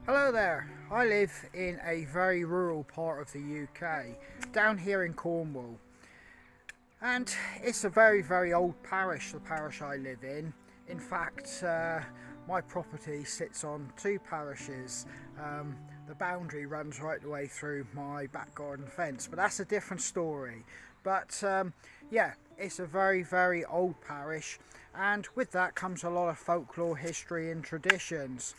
Hello there, I live in a very rural part of the UK, down here in Cornwall, and it's a very old parish, the parish I live in. In fact, my property sits on two parishes. The boundary runs right the way through my back garden fence, but that's a different story. But yeah, it's a very old parish, and with that comes a lot of folklore, history and traditions.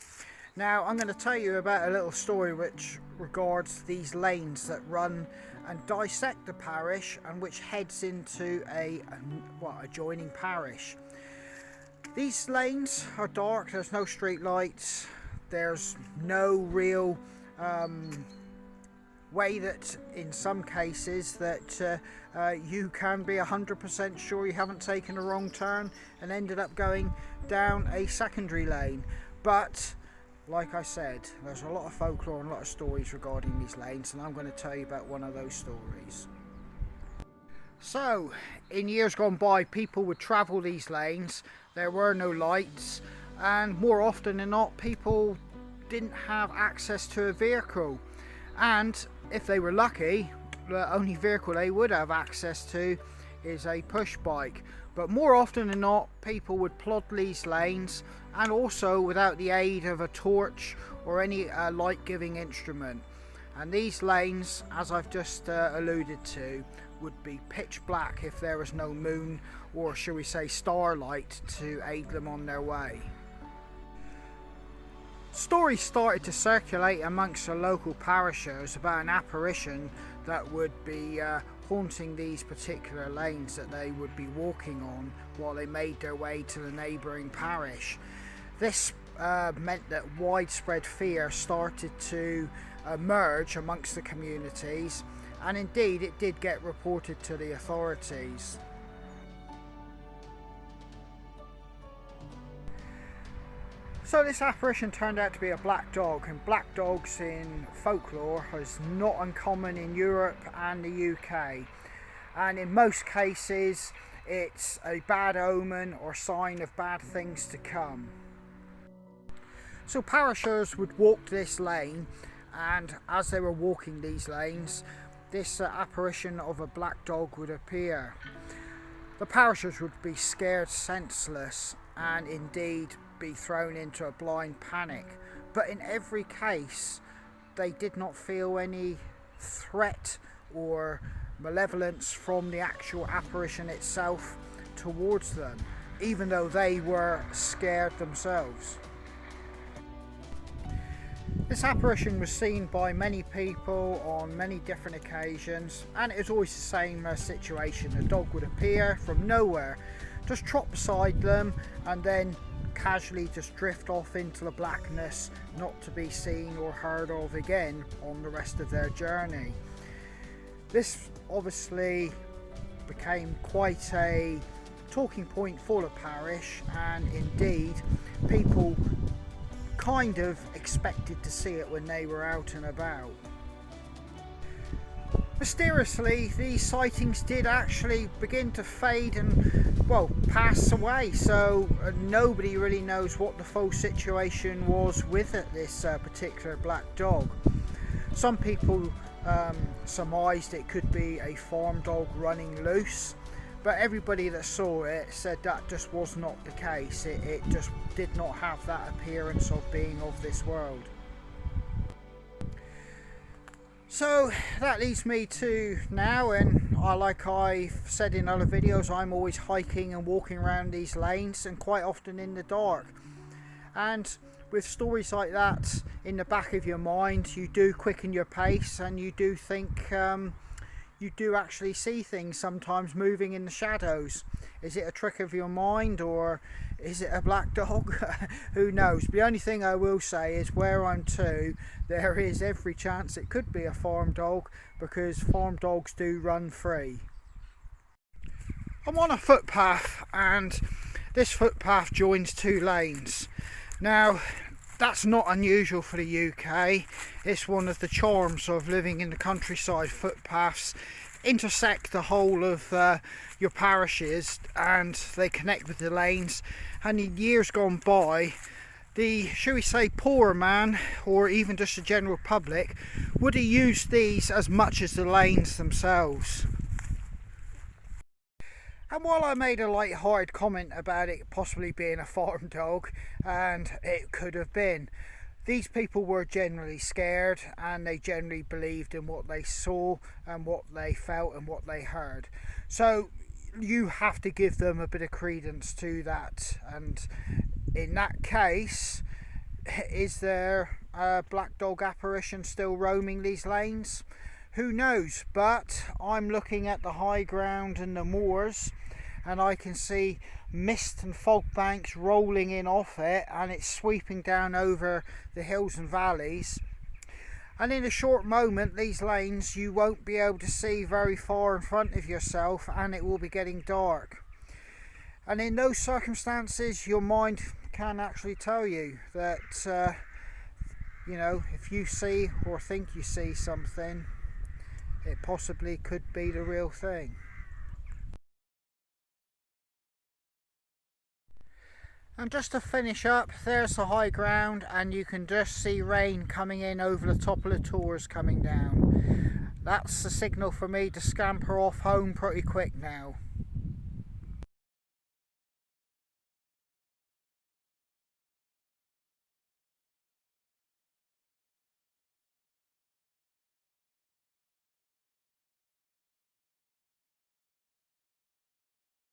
Now I'm going to tell you about a little story which regards these lanes that run and dissect the parish and which heads into a adjoining parish. These lanes are dark, there's no street lights, there's no real way that in some cases that you can be 100% sure you haven't taken a wrong turn and ended up going down a secondary lane. But like I said, there's a lot of folklore and a lot of stories regarding these lanes, and I'm going to tell you about one of those stories. So, in years gone by, people would travel these lanes. There were no lights, and more often than not, people didn't have access to a vehicle. And if they were lucky, the only vehicle they would have access to is a push bike. But more often than not, people would plod these lanes, and also without the aid of a torch or any light-giving instrument. And these lanes, as I've just alluded to, would be pitch black if there was no moon, or shall we say starlight, to aid them on their way. Stories started to circulate amongst the local parishioners about an apparition that would be haunting these particular lanes that they would be walking on while they made their way to the neighbouring parish. This meant that widespread fear started to emerge amongst the communities, and indeed it did get reported to the authorities. So this apparition turned out to be a black dog, and black dogs in folklore is not uncommon in Europe and the UK, and in most cases it's a bad omen or sign of bad things to come. So parishioners would walk this lane, and as they were walking these lanes, this apparition of a black dog would appear. The parishioners would be scared senseless and indeed be thrown into a blind panic, but in every case they did not feel any threat or malevolence from the actual apparition itself towards them, even though they were scared themselves. This apparition was seen by many people on many different occasions, and it was always the same situation. A dog would appear from nowhere, just trot beside them, and then casually just drift off into the blackness, not to be seen or heard of again on the rest of their journey. This obviously became quite a talking point for the parish, and indeed people kind of expected to see it when they were out and about. Mysteriously, these sightings did actually begin to fade and, well, pass away, so nobody really knows what the full situation was with it, this particular black dog. Some people surmised it could be a farm dog running loose, but everybody that saw it said that just was not the case. It just did not have that appearance of being of this world. So that leads me to now, and like I've said in other videos, I'm always hiking and walking around these lanes, and quite often in the dark. And with stories like that in the back of your mind, you do quicken your pace, and you do think you do actually see things sometimes moving in the shadows. Is it a trick of your mind, or is it a black dog? Who knows? The only thing I will say is where I'm to, there is every chance it could be a farm dog, because farm dogs do run free. I'm on a footpath, and this footpath joins two lanes. Now that's not unusual for the UK. It's one of the charms of living in the countryside. Footpaths intersect the whole of your parishes, and they connect with the lanes. And in years gone by, the, shall we say, poorer man, or even just the general public, would have used these as much as the lanes themselves. And while I made a light-hearted comment about it possibly being a farm dog, and it could have been, these people were generally scared, and they generally believed in what they saw and what they felt and what they heard. So you have to give them a bit of credence to that. And in that case, is there a black dog apparition still roaming these lanes? Who knows? But I'm looking at the high ground and the moors, and I can see mist and fog banks rolling in off it, and it's sweeping down over the hills and valleys. And in a short moment, these lanes, you won't be able to see very far in front of yourself, and it will be getting dark. And in those circumstances, your mind can actually tell you that, you know, if you see or think you see something, it possibly could be the real thing. And just to finish up, there's the high ground, and you can just see rain coming in over the top of the tors coming down. That's the signal for me to scamper off home pretty quick now.